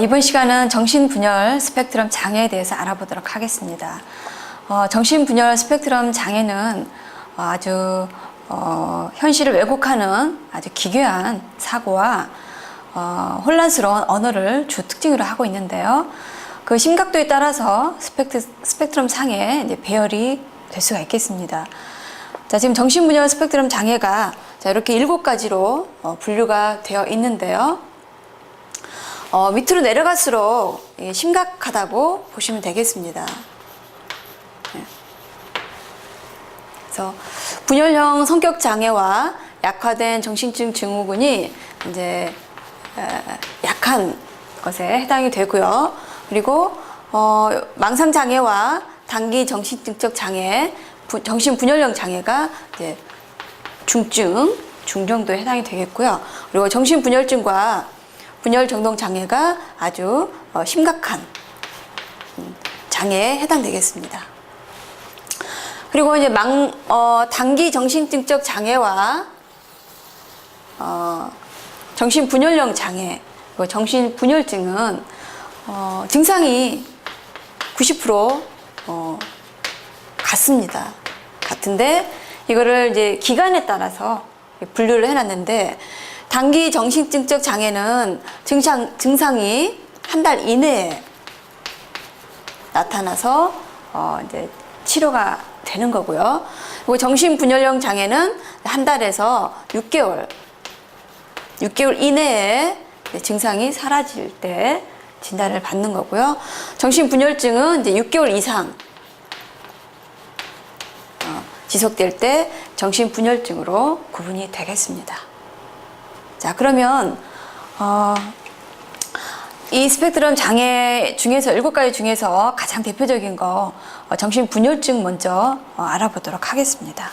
이번 시간은 정신분열 스펙트럼 장애에 대해서 알아보도록 하겠습니다. 정신분열 스펙트럼 장애는 아주 현실을 왜곡하는 아주 기괴한 사고와 혼란스러운 언어를 주 특징으로 하고 있는데요. 그 심각도에 따라서 스펙트럼 상에 이제 배열이 될 수가 있겠습니다. 자, 지금 정신분열 스펙트럼 장애가 이렇게 7가지로 분류가 되어 있는데요. 밑으로 내려갈수록 심각하다고 보시면 되겠습니다. 그래서 분열형 성격 장애와 약화된 정신증 증후군이 이제 약한 것에 해당이 되고요. 그리고 망상 장애와 단기 정신증적 장애, 정신분열형 장애가 이제 중증, 중정도에 해당이 되겠고요. 그리고 정신분열증과 분열정동 장애가 아주 심각한 장애에 해당되겠습니다. 그리고 이제 단기 정신증적 장애와 정신분열형 장애, 그리고 정신분열증은 증상이 90% 같습니다. 같은데 이거를 이제 기간에 따라서 분류를 해놨는데, 단기 정신증적 장애는 증상이 한 달 이내에 나타나서 이제 치료가 되는 거고요. 그리고 정신분열형 장애는 한 달에서 6개월 이내에 증상이 사라질 때 진단을 받는 거고요. 정신분열증은 이제 6개월 이상 지속될 때 정신분열증으로 구분이 되겠습니다. 자, 그러면 이 스펙트럼 장애 중에서 7가지 중에서 가장 대표적인 거 정신분열증 먼저 알아보도록 하겠습니다.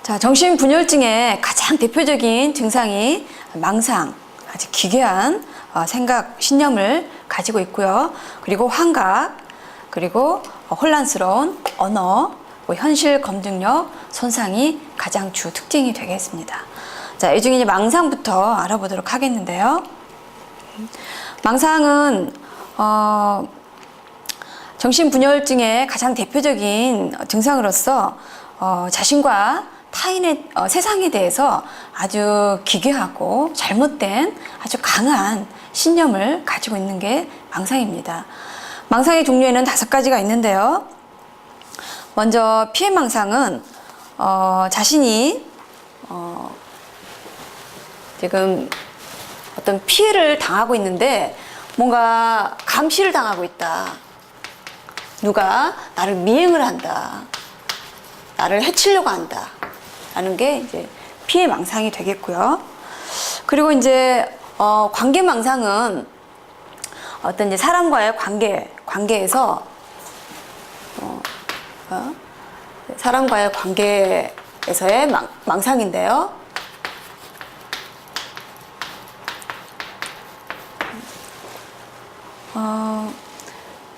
자, 정신분열증의 가장 대표적인 증상이 망상, 아주 기괴한 생각, 신념을 가지고 있고요. 그리고 환각, 그리고 혼란스러운 언어, 현실 검증력 손상이 가장 주 특징이 되겠습니다. 자, 이 중에 이제 망상부터 알아보도록 하겠는데요. 망상은 정신분열증의 가장 대표적인 증상으로서 자신과 타인의 세상에 대해서 아주 기괴하고 잘못된 아주 강한 신념을 가지고 있는 게 망상입니다. 망상의 종류에는 5가지가 있는데요. 먼저 피해망상은 자신이 지금 어떤 피해를 당하고 있는데 뭔가 감시를 당하고 있다. 누가 나를 미행을 한다. 나를 해치려고 한다. 라는 게 이제 피해망상이 되겠고요. 그리고 이제 관계망상은 어떤 이제 사람과의 관계에서 사람과의 관계에서의 망상인데요.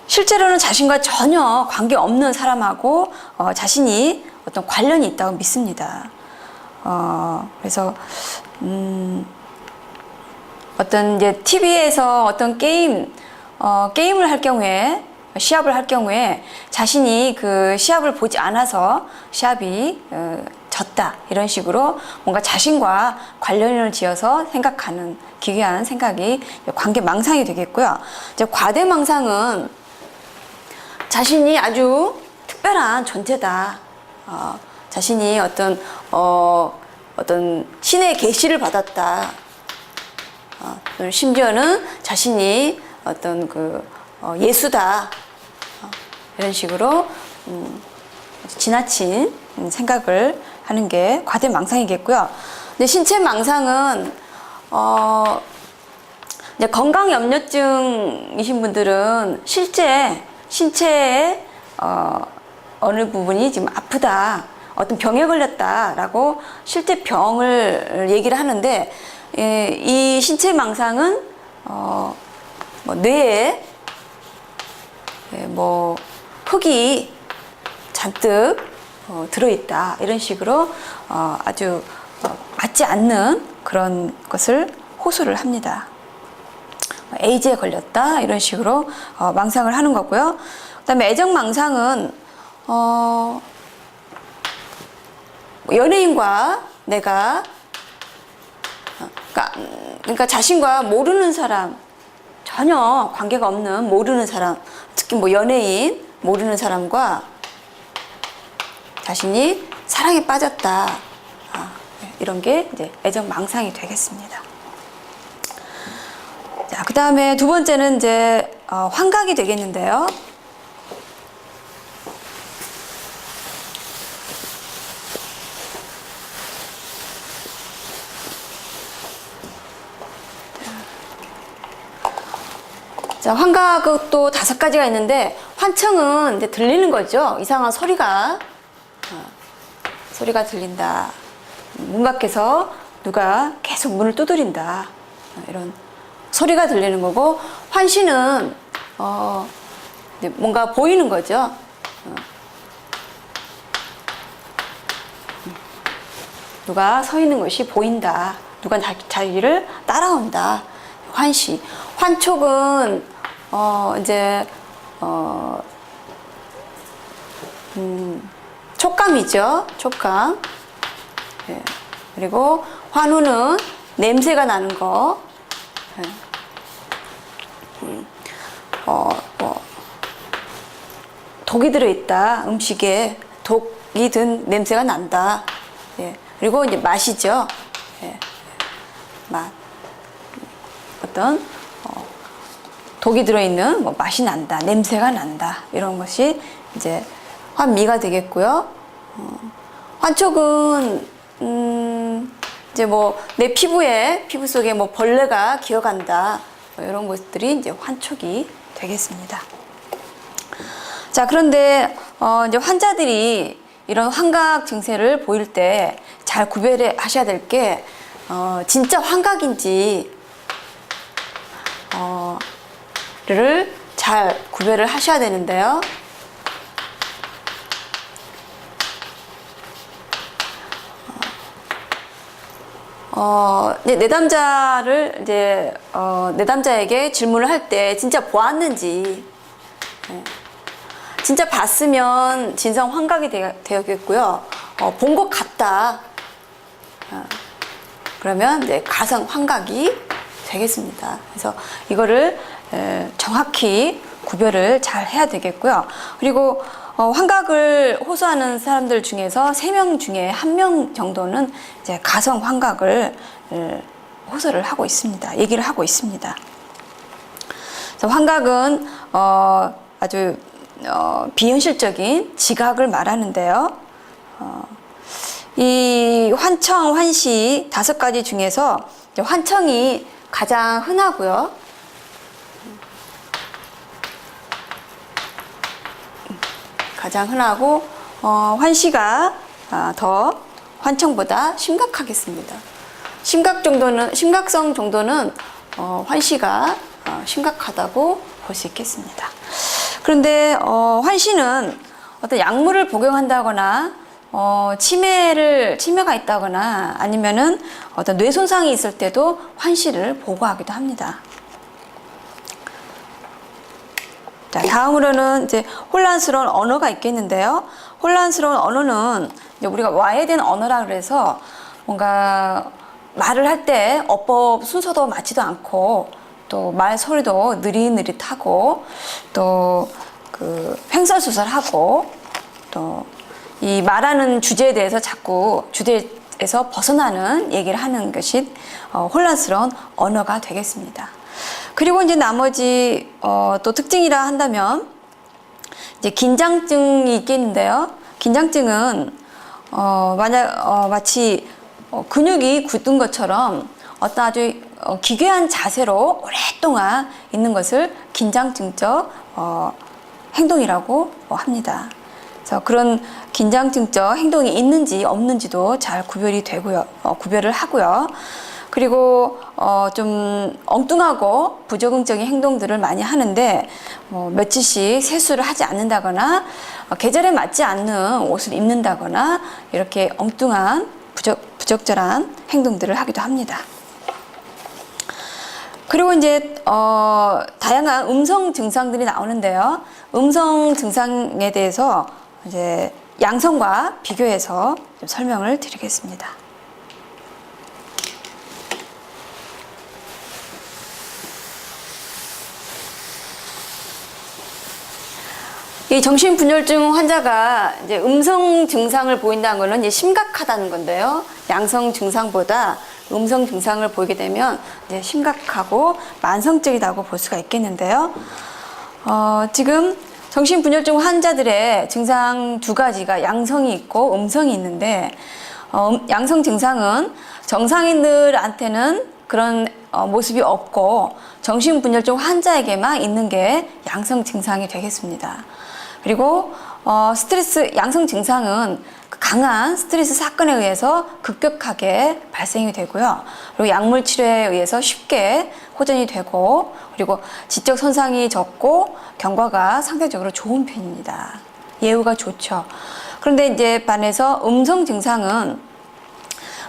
실제로는 자신과 전혀 관계없는 사람하고 자신이 어떤 관련이 있다고 믿습니다. 그래서 어떤 이제 TV에서 어떤 게임을 할 경우에, 시합을 할 경우에 자신이 그 시합을 보지 않아서 시합이 졌다, 이런 식으로 뭔가 자신과 관련을 지어서 생각하는 기괴한 생각이 관계망상이 되겠고요. 이제 과대망상은 자신이 아주 특별한 존재다. 자신이 어떤 신의 계시를 받았다. 심지어는 자신이 어떤 예수다. 이런 식으로 지나친 생각을 하는 게 과대망상이겠고요. 근데 신체망상은 이제 건강염려증이신 분들은 신체의 어느 부분이 지금 아프다, 어떤 병에 걸렸다라고 실제 병을 얘기를 하는데, 이 신체 망상은 뭐 뇌에 뭐 흙이 잔뜩 들어있다, 이런 식으로 아주 맞지 않는 그런 것을 호소를 합니다. 에이즈에 걸렸다, 이런 식으로 망상을 하는 거고요. 그다음에 애정망상은 연예인과 내가 그러니까 자신과 모르는 사람, 전혀 관계가 없는 모르는 사람, 특히 뭐 연예인, 모르는 사람과 자신이 사랑에 빠졌다, 이런 게 이제 애정망상이 되겠습니다. 자, 그 다음에 두 번째는 이제 환각이 되겠는데요. 자, 환각도 5가지가 있는데, 환청은 이제 들리는 거죠. 이상한 소리가 들린다. 문 밖에서 누가 계속 문을 두드린다. 이런 소리가 들리는 거고, 환시는 뭔가 보이는 거죠. 누가 서 있는 것이 보인다. 누가 자기를 따라온다. 환시. 환촉은 이제 촉감이죠. 촉감. 예. 그리고 환우는 냄새가 나는 거. 예. 독이 들어있다. 음식에 독이 든 냄새가 난다. 예. 그리고 이제 맛이죠. 예. 맛. 어떤 독이 들어있는 뭐 맛이 난다, 냄새가 난다, 이런 것이 이제 환미가 되겠고요. 환촉은 이제 뭐 내 피부 속에 뭐 벌레가 기어간다, 뭐 이런 것들이 이제 환촉이 되겠습니다. 자, 그런데 이제 환자들이 이런 환각 증세를 보일 때 잘 구별을 하셔야 될 게 진짜 환각인지 를 잘 구별을 하셔야 되는데요. 내담자를 이제 내담자에게 질문을 할 때 진짜 보았는지, 진짜 봤으면 진상 환각이 되었겠고요. 본 것 같다. 그러면 이제 가상 환각이 되겠습니다. 그래서 이거를 정확히 구별을 잘 해야 되겠고요. 그리고 환각을 호소하는 사람들 중에서 3명 중에 1명 정도는 이제 가성 환각을 호소를 하고 있습니다. 얘기를 하고 있습니다. 그래서 환각은 아주 비현실적인 지각을 말하는데요. 이 환청, 환시 5가지 중에서 환청이 가장 흔하고요. 가장 흔하고 환시가 더 환청보다 심각하겠습니다. 심각성 정도는 환시가 심각하다고 볼 수 있겠습니다. 그런데 환시는 어떤 약물을 복용한다거나 치매가 있다거나 아니면은 어떤 뇌 손상이 있을 때도 환시를 보고하기도 합니다. 자, 다음으로는 이제 혼란스러운 언어가 있겠는데요. 혼란스러운 언어는 이제 우리가 와해된 언어라 그래서 뭔가 말을 할 때 어법 순서도 맞지도 않고 또 말 소리도 느릿느릿하고 또 그 횡설수설하고 또 이 말하는 주제에 대해서 자꾸 주제에서 벗어나는 얘기를 하는 것이 혼란스러운 언어가 되겠습니다. 그리고 이제 나머지 또 특징이라 한다면 이제 긴장증이 있겠는데요. 긴장증은 마치 근육이 굳은 것처럼 어떤 아주 기괴한 자세로 오랫동안 있는 것을 긴장증적 행동이라고 합니다. 그래서 그런 긴장증적 행동이 있는지 없는지도 잘 구별이 되고요. 구별을 하고요. 그리고 좀 엉뚱하고 부적응적인 행동들을 많이 하는데 며칠씩 세수를 하지 않는다거나 계절에 맞지 않는 옷을 입는다거나 이렇게 엉뚱한 부적절한 행동들을 하기도 합니다. 그리고 이제 다양한 음성 증상들이 나오는데요. 음성 증상에 대해서 이제 양성과 비교해서 좀 설명을 드리겠습니다. 이 정신분열증 환자가 이제 음성 증상을 보인다는 것은 이제 심각하다는 건데요. 양성 증상보다 음성 증상을 보이게 되면 이제 심각하고 만성적이라고 볼 수가 있겠는데요. 지금 정신분열증 환자들의 증상 두 가지가 양성이 있고 음성이 있는데, 양성 증상은 정상인들한테는 그런 모습이 없고 정신분열증 환자에게만 있는 게 양성 증상이 되겠습니다. 그리고 양성 증상은 강한 스트레스 사건에 의해서 급격하게 발생이 되고요. 그리고 약물 치료에 의해서 쉽게 호전이 되고, 그리고 지적 손상이 적고 경과가 상대적으로 좋은 편입니다. 예후가 좋죠. 그런데 이제 반해서 음성 증상은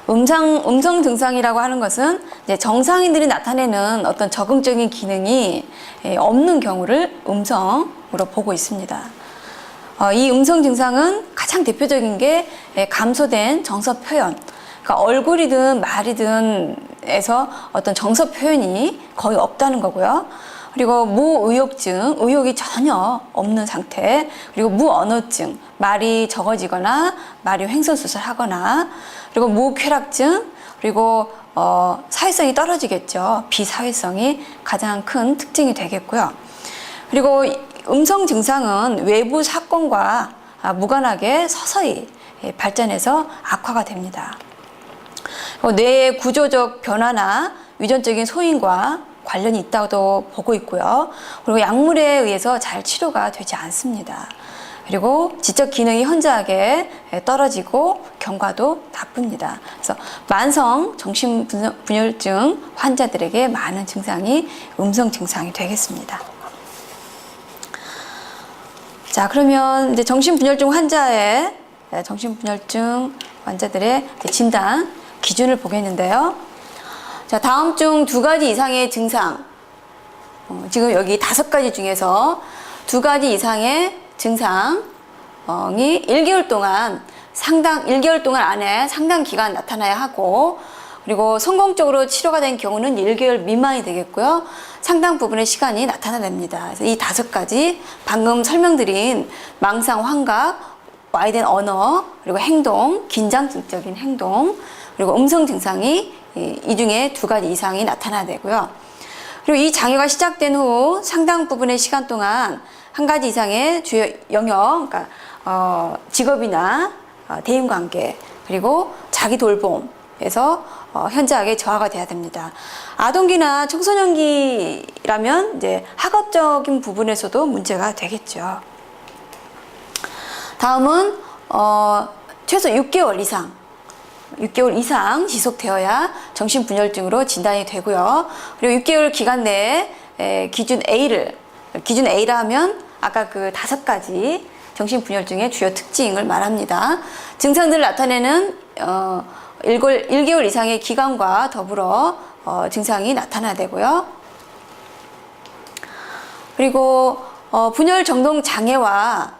음성 증상이라고 하는 것은 이제 정상인들이 나타내는 어떤 적응적인 기능이 없는 경우를 음성으로 보고 있습니다. 이 음성 증상은 가장 대표적인 게 감소된 정서 표현, 그러니까 얼굴이든 말이든 에서 어떤 정서 표현이 거의 없다는 거고요. 그리고 무의욕증, 의욕이 전혀 없는 상태, 그리고 무언어증, 말이 적어지거나 말이 횡설수설하거나, 그리고 무쾌락증, 그리고 사회성이 떨어지겠죠. 비사회성이 가장 큰 특징이 되겠고요. 그리고 음성 증상은 외부 사건과 무관하게 서서히 발전해서 악화가 됩니다. 뇌의 구조적 변화나 유전적인 소인과 관련이 있다고 보고 있고요. 그리고 약물에 의해서 잘 치료가 되지 않습니다. 그리고 지적 기능이 현저하게 떨어지고 경과도 나쁩니다. 그래서 만성 정신분열증 환자들에게 많은 증상이 음성 증상이 되겠습니다. 자, 그러면 이제 정신분열증 환자들의 진단 기준을 보겠는데요. 자, 다음 중 두 가지 이상의 증상, 지금 여기 5가지 중에서 2가지 이상의 증상이 1개월 동안 1개월 동안 안에 상당 기간 나타나야 하고, 그리고 성공적으로 치료가 된 경우는 1개월 미만이 되겠고요. 상당 부분의 시간이 나타납니다. 그래서 이 5가지 방금 설명드린 망상, 환각, 와이된 언어, 그리고 행동, 긴장증적인 행동, 그리고 음성 증상이 이 중에 2가지 이상이 나타나야 되고요. 그리고 이 장애가 시작된 후 상당 부분의 시간 동안 1가지 이상의 주요 영역, 그러니까 직업이나 대인관계, 그리고 자기 돌봄에서 현저하게 저하가 돼야 됩니다. 아동기나 청소년기라면 이제 학업적인 부분에서도 문제가 되겠죠. 다음은 최소 6개월 이상 지속되어야 정신분열증으로 진단이 되고요. 그리고 6개월 기간 내에 기준 A라 하면 아까 그 5가지 정신분열증의 주요 특징을 말합니다. 증상들을 나타내는 1개월 이상의 기간과 더불어 증상이 나타나야 되고요. 그리고 분열 정동 장애와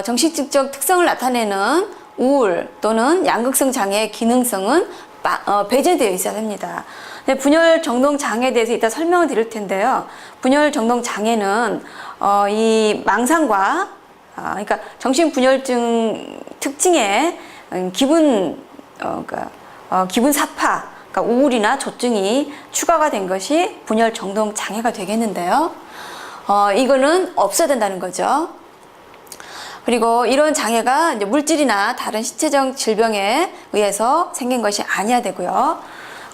정신증적 특성을 나타내는 우울 또는 양극성 장애의 기능성은 배제되어 있어야 됩니다. 분열 정동 장애에 대해서 이따 설명을 드릴 텐데요. 분열 정동 장애는 이 망상과 그러니까 정신분열증 특징의 기분 사파, 그러니까 우울이나 조증이 추가가 된 것이 분열 정동 장애가 되겠는데요. 이거는 없어야 된다는 거죠. 그리고 이런 장애가 이제 물질이나 다른 신체적 질병에 의해서 생긴 것이 아니어야 되고요.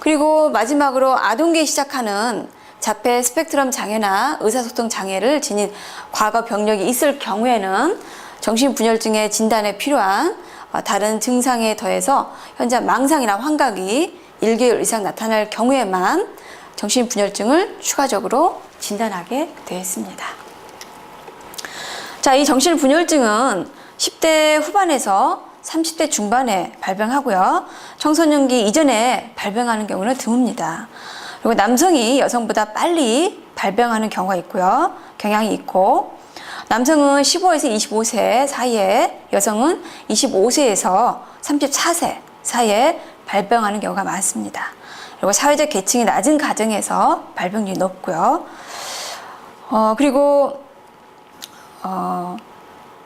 그리고 마지막으로 아동기에 시작하는 자폐 스펙트럼 장애나 의사소통 장애를 지닌 과거 병력이 있을 경우에는 정신분열증의 진단에 필요한 다른 증상에 더해서 현재 망상이나 환각이 1개월 이상 나타날 경우에만 정신분열증을 추가적으로 진단하게 되어 있습니다. 자, 이 정신분열증은 10대 후반에서 30대 중반에 발병하고요. 청소년기 이전에 발병하는 경우는 드뭅니다. 그리고 남성이 여성보다 빨리 발병하는 경우가 있고요. 경향이 있고, 남성은 15에서 25세 사이에, 여성은 25세에서 34세 사이에 발병하는 경우가 많습니다. 그리고 사회적 계층이 낮은 가정에서 발병률이 높고요. 그리고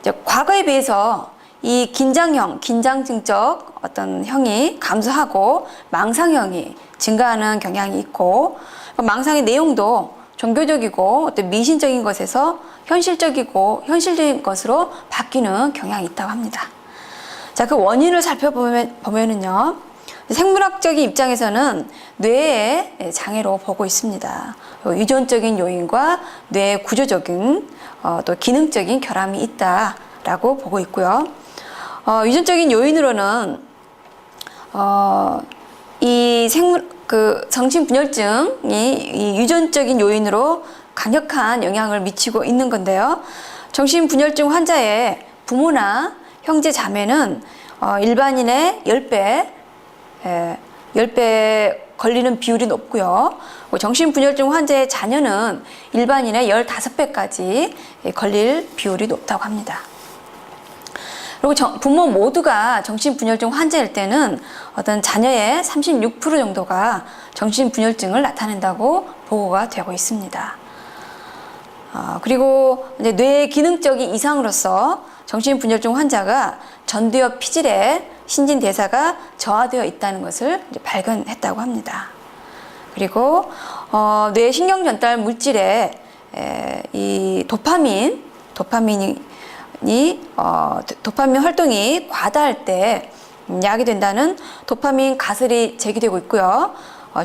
이제 과거에 비해서 이 긴장증적 어떤 형이 감소하고 망상형이 증가하는 경향이 있고, 망상의 내용도 종교적이고 어떤 미신적인 것에서 현실적인 것으로 바뀌는 경향이 있다고 합니다. 자, 그 원인을 살펴보면은요, 생물학적인 입장에서는 뇌의 장애로 보고 있습니다. 유전적인 요인과 뇌의 구조적인 또 기능적인 결함이 있다라고 보고 있고요. 유전적인 요인으로는 정신분열증이 이 유전적인 요인으로 강력한 영향을 미치고 있는 건데요. 정신분열증 환자의 부모나 형제 자매는 일반인의 10배 걸리는 비율이 높고요. 정신분열증 환자의 자녀는 일반인의 15배까지 걸릴 비율이 높다고 합니다. 그리고 부모 모두가 정신분열증 환자일 때는 어떤 자녀의 36% 정도가 정신분열증을 나타낸다고 보고가 되고 있습니다. 그리고 이제 뇌의 기능적인 이상으로서 정신분열증 환자가 전두엽 피질에 신진대사가 저하되어 있다는 것을 발견했다고 합니다. 그리고 뇌 신경전달 물질에 이 도파민 활동이 과다할 때 야기된다는 도파민 가설이 제기되고 있고요.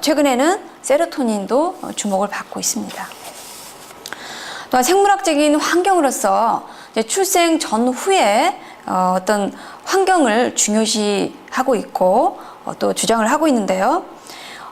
최근에는 세로토닌도 주목을 받고 있습니다. 또한 생물학적인 환경으로서 출생 전후에 어떤 환경을 중요시하고 있고 또 주장을 하고 있는데요.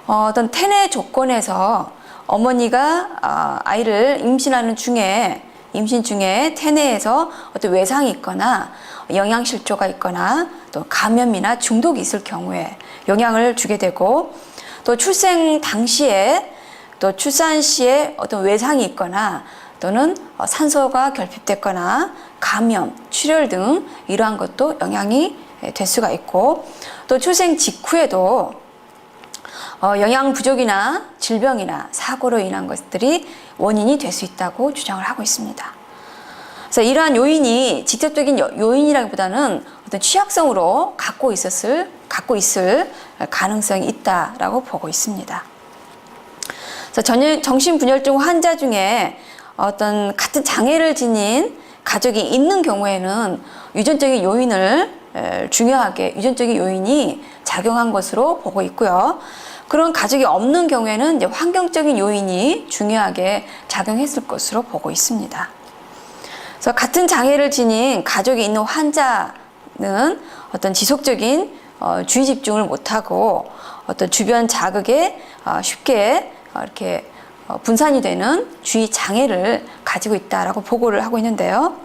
어떤 태내 조건에서 어머니가 아이를 임신 중에 태내에서 어떤 외상이 있거나 영양실조가 있거나 또 감염이나 중독이 있을 경우에 영향을 주게 되고, 또 출생 당시에 또 출산 시에 어떤 외상이 있거나 또는 산소가 결핍됐거나 감염, 출혈 등 이러한 것도 영향이 될 수가 있고, 또 출생 직후에도 영양 부족이나 질병이나 사고로 인한 것들이 원인이 될 수 있다고 주장을 하고 있습니다. 그래서 이러한 요인이 직접적인 요인이라기보다는 어떤 취약성으로 갖고 있을 가능성이 있다라고 보고 있습니다. 그래서 정신분열증 환자 중에 어떤 같은 장애를 지닌 가족이 있는 경우에는 유전적인 요인이 작용한 것으로 보고 있고요. 그런 가족이 없는 경우에는 이제 환경적인 요인이 중요하게 작용했을 것으로 보고 있습니다. 그래서 같은 장애를 지닌 가족이 있는 환자는 어떤 지속적인 주의 집중을 못하고 어떤 주변 자극에 쉽게 이렇게 분산이 되는 주의 장애를 가지고 있다라고 보고를 하고 있는데요.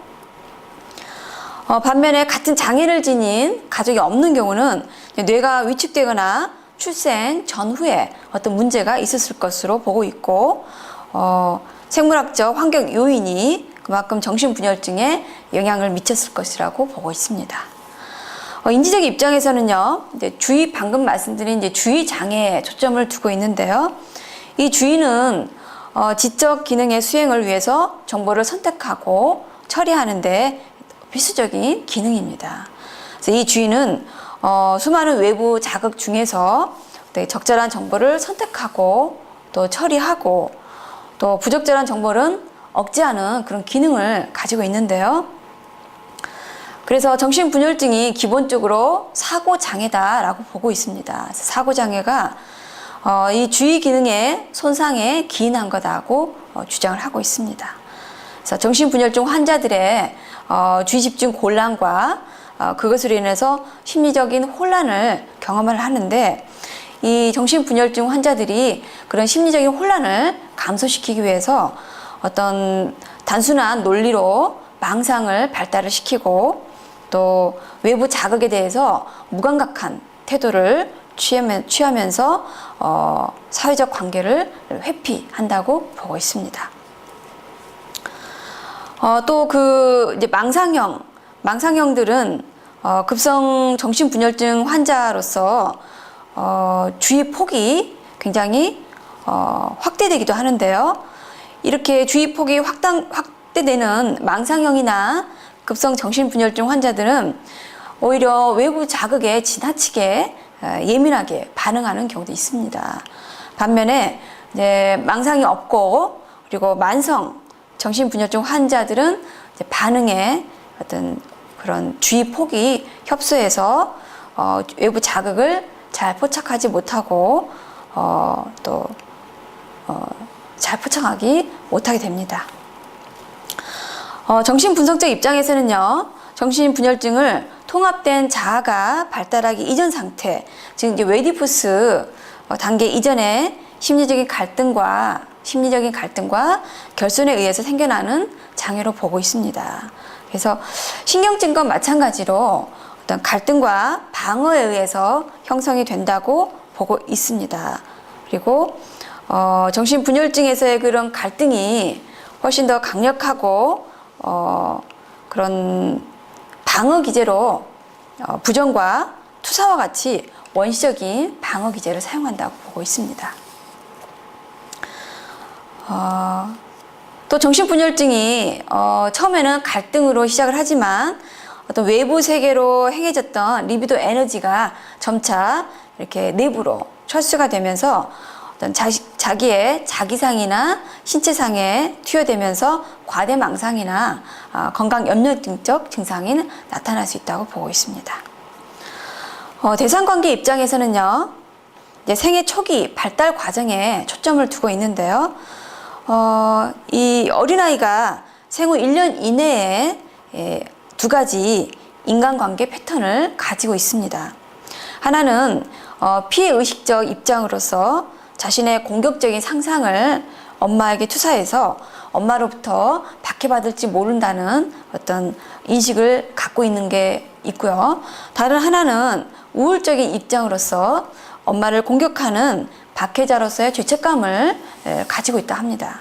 반면에 같은 장애를 지닌 가족이 없는 경우는 뇌가 위축되거나 출생 전후에 어떤 문제가 있었을 것으로 보고 있고, 생물학적 환경 요인이 그만큼 정신분열증에 영향을 미쳤을 것이라고 보고 있습니다. 인지적 입장에서는요, 방금 말씀드린 이제 주의 장애에 초점을 두고 있는데요. 이 주의는 지적 기능의 수행을 위해서 정보를 선택하고 처리하는데 필수적인 기능입니다. 그래서 이 주의는 수많은 외부 자극 중에서 적절한 정보를 선택하고 또 처리하고 또 부적절한 정보는 억제하는 그런 기능을 가지고 있는데요. 그래서 정신분열증이 기본적으로 사고장애다라고 보고 있습니다. 사고장애가 이 주의 기능의 손상에 기인한 거다고 주장을 하고 있습니다. 그래서 정신분열증 환자들의 주의집중 곤란과 그것으로 인해서 심리적인 혼란을 경험을 하는데, 이 정신분열증 환자들이 그런 심리적인 혼란을 감소시키기 위해서 어떤 단순한 논리로 망상을 발달을 시키고, 또 외부 자극에 대해서 무감각한 태도를 취하면서 사회적 관계를 회피한다고 보고 있습니다. 또 이제 망상형들은 급성 정신분열증 환자로서 주의 폭이 굉장히 확대되기도 하는데요. 이렇게 주의 폭이 확대되는 망상형이나 급성 정신분열증 환자들은 오히려 외부 자극에 지나치게 예민하게 반응하는 경우도 있습니다. 반면에 이제 망상이 없고 그리고 만성 정신분열증 환자들은 이제 반응에 어떤 그런 주의 폭이 협소해서 외부 자극을 잘 포착하지 못하고 또 잘 포착하기 못하게 됩니다. 정신분석적 입장에서는요, 정신분열증을 통합된 자아가 발달하기 이전 상태, 즉 이제 웨디푸스 단계 이전의 심리적인 갈등과 결손에 의해서 생겨나는 장애로 보고 있습니다. 그래서 신경증과 마찬가지로 어떤 갈등과 방어에 의해서 형성이 된다고 보고 있습니다. 그리고 정신분열증에서의 그런 갈등이 훨씬 더 강력하고 그런 방어 기제로 부정과 투사와 같이 원시적인 방어 기제를 사용한다고 보고 있습니다. 또 정신분열증이 처음에는 갈등으로 시작을 하지만 어떤 외부 세계로 행해졌던 리비도 에너지가 점차 이렇게 내부로 철수가 되면서 어떤 자기의 자기상이나 신체상에 투여되면서 과대망상이나 건강염려증적 증상이 나타날 수 있다고 보고 있습니다. 대상관계 입장에서는요, 이제 생애 초기 발달 과정에 초점을 두고 있는데요. 이 어린아이가 생후 1년 이내에 두 가지 인간관계 패턴을 가지고 있습니다. 하나는 피해의식적 입장으로서 자신의 공격적인 상상을 엄마에게 투사해서 엄마로부터 박해받을지 모른다는 어떤 인식을 갖고 있는 게 있고요. 다른 하나는 우울적인 입장으로서 엄마를 공격하는 박해자로서의 죄책감을 가지고 있다 합니다.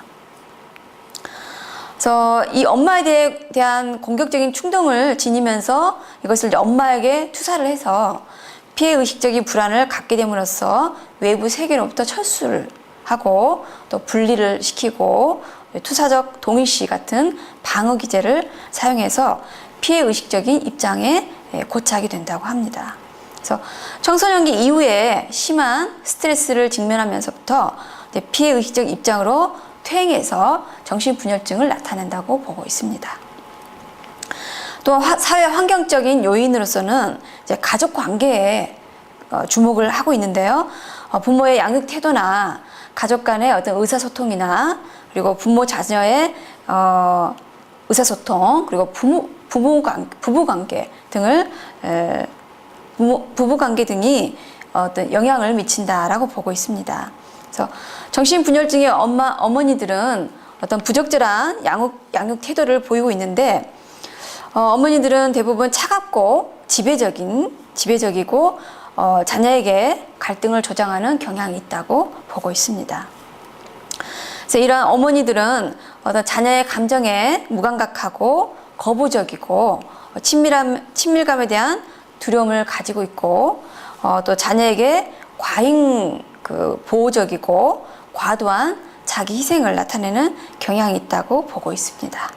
그래서 이 엄마에 대한 공격적인 충동을 지니면서 이것을 엄마에게 투사를 해서 피해의식적인 불안을 갖게 됨으로써 외부 세계로부터 철수를 하고 또 분리를 시키고 투사적 동의시 같은 방어 기제를 사용해서 피해의식적인 입장에 고착이 된다고 합니다. 그래서 청소년기 이후에 심한 스트레스를 직면하면서부터 피해의식적 입장으로 퇴행해서 정신분열증을 나타낸다고 보고 있습니다. 또 사회 환경적인 요인으로서는 이제 가족 관계에 주목을 하고 있는데요. 부모의 양육 태도나 가족 간의 어떤 의사소통이나 그리고 부모 자녀의 의사소통 그리고 부부관계 등을 부부관계 등이 어떤 영향을 미친다라고 보고 있습니다. 그래서 정신분열증의 어머니들은 어떤 부적절한 양육 태도를 보이고 있는데, 어머니들은 대부분 차갑고 지배적이고 자녀에게 갈등을 조장하는 경향이 있다고 보고 있습니다. 그래서 이러한 어머니들은 어떤 자녀의 감정에 무감각하고 거부적이고 친밀감에 대한 두려움을 가지고 있고, 또 자녀에게 과잉 보호적이고 과도한 자기 희생을 나타내는 경향이 있다고 보고 있습니다.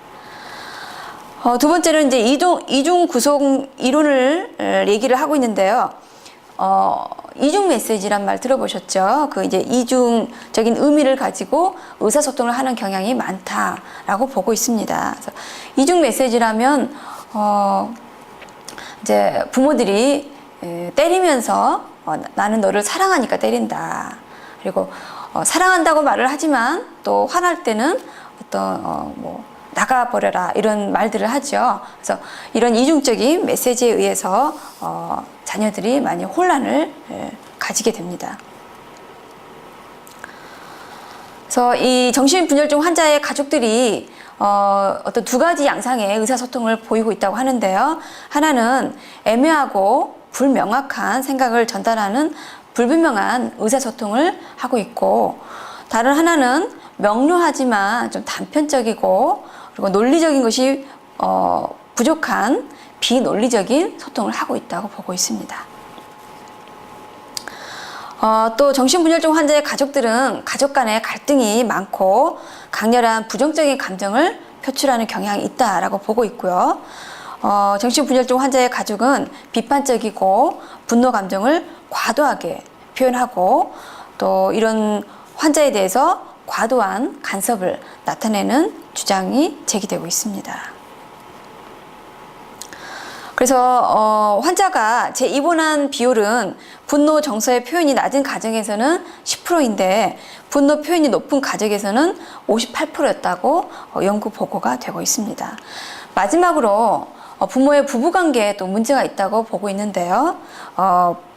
두 번째는 이제 이중 구속 이론을 얘기를 하고 있는데요. 이중 메시지란 말 들어보셨죠? 이제 이중적인 의미를 가지고 의사소통을 하는 경향이 많다라고 보고 있습니다. 그래서 이중 메시지라면 이제 부모들이 때리면서 나는 너를 사랑하니까 때린다. 그리고 사랑한다고 말을 하지만 또 화날 때는 어떤 나가버려라 이런 말들을 하죠. 그래서 이런 이중적인 메시지에 의해서 자녀들이 많이 혼란을 가지게 됩니다. 그래서 이 정신분열증 환자의 가족들이 어떤 두 가지 양상의 의사소통을 보이고 있다고 하는데요. 하나는 애매하고 불명확한 생각을 전달하는 불분명한 의사소통을 하고 있고, 다른 하나는 명료하지만 좀 단편적이고 그리고 논리적인 것이 부족한 비논리적인 소통을 하고 있다고 보고 있습니다. 또 정신분열증 환자의 가족들은 가족 간의 갈등이 많고 강렬한 부정적인 감정을 표출하는 경향이 있다라고 보고 있고요. 정신분열증 환자의 가족은 비판적이고 분노 감정을 과도하게 표현하고 또 이런 환자에 대해서 과도한 간섭을 나타내는 주장이 제기되고 있습니다. 그래서 환자가 재입원한 비율은 분노 정서의 표현이 낮은 가정에서는 10%인데 분노 표현이 높은 가정에서는 58%였다고 연구 보고가 되고 있습니다. 마지막으로 부모의 부부관계에 또 문제가 있다고 보고 있는데요.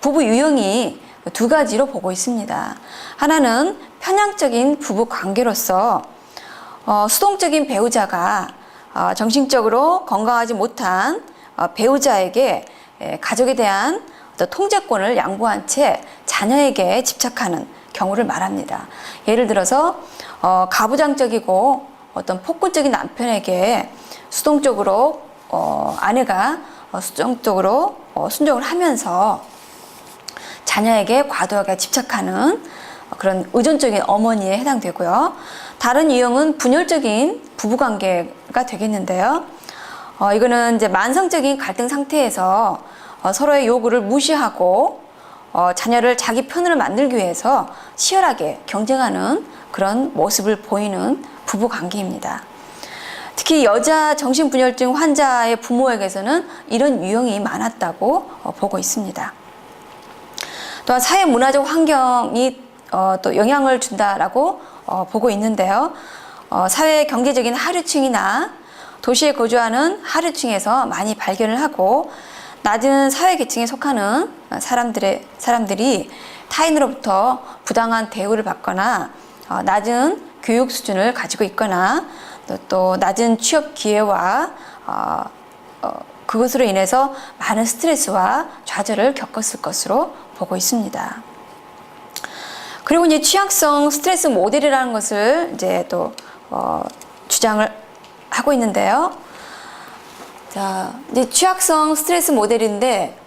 부부 유형이 두 가지로 보고 있습니다. 하나는 편향적인 부부 관계로서 수동적인 배우자가 정신적으로 건강하지 못한 배우자에게 가족에 대한 어떤 통제권을 양보한 채 자녀에게 집착하는 경우를 말합니다. 예를 들어서 가부장적이고 어떤 폭군적인 남편에게 수동적으로 아내가 수동적으로 순종을 하면서 자녀에게 과도하게 집착하는 그런 의존적인 어머니에 해당되고요. 다른 유형은 분열적인 부부관계가 되겠는데요. 이거는 이제 만성적인 갈등 상태에서 서로의 요구를 무시하고 자녀를 자기 편으로 만들기 위해서 치열하게 경쟁하는 그런 모습을 보이는 부부관계입니다. 특히 여자 정신분열증 환자의 부모에게서는 이런 유형이 많았다고 보고 있습니다. 또한 사회 문화적 환경이 또 영향을 준다라고 보고 있는데요. 사회 경제적인 하류층이나 도시에 거주하는 하류층에서 많이 발견을 하고 낮은 사회 계층에 속하는 사람들이 타인으로부터 부당한 대우를 받거나 낮은 교육 수준을 가지고 있거나 또 낮은 취업 기회와 그것으로 인해서 많은 스트레스와 좌절을 겪었을 것으로 보고 있습니다. 그리고 이제 취약성 스트레스 모델이라는 것을 이제 또 주장을 하고 있는데요. 자, 이제 취약성 스트레스 모델인데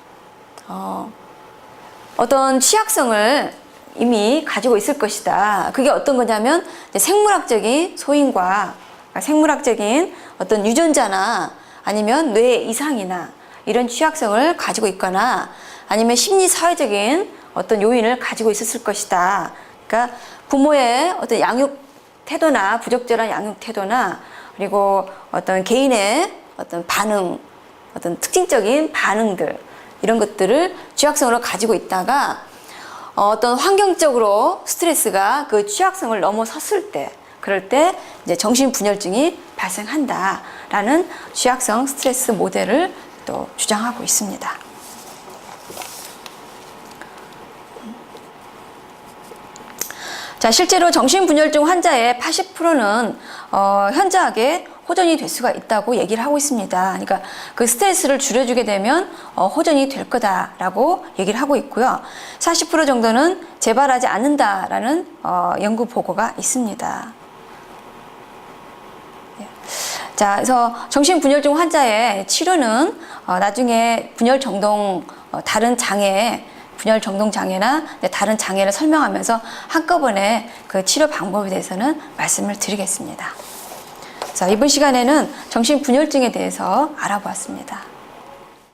어떤 취약성을 이미 가지고 있을 것이다. 그게 어떤 거냐면 이제 생물학적인 소인과 생물학적인 어떤 유전자나 아니면 뇌 이상이나 이런 취약성을 가지고 있거나 아니면 심리 사회적인 어떤 요인을 가지고 있었을 것이다. 그러니까 부모의 어떤 양육 태도나 부적절한 양육 태도나 그리고 어떤 개인의 어떤 반응, 어떤 특징적인 반응들 이런 것들을 취약성으로 가지고 있다가 어떤 환경적으로 스트레스가 그 취약성을 넘어섰을 때 그럴 때 이제 정신분열증이 발생한다라는 취약성 스트레스 모델을 또 주장하고 있습니다. 자, 실제로 정신분열증 환자의 80%는 현저하게 호전이 될 수가 있다고 얘기를 하고 있습니다. 그러니까 그 스트레스를 줄여주게 되면 호전이 될 거다라고 얘기를 하고 있고요. 40% 정도는 재발하지 않는다라는 연구 보고가 있습니다. 자, 그래서 정신분열증 환자의 치료는 나중에 분열 정동 다른 장애 분열 정동 장애나 다른 장애를 설명하면서 한꺼번에 그 치료 방법에 대해서는 말씀을 드리겠습니다. 자, 이번 시간에는 정신분열증에 대해서 알아보았습니다.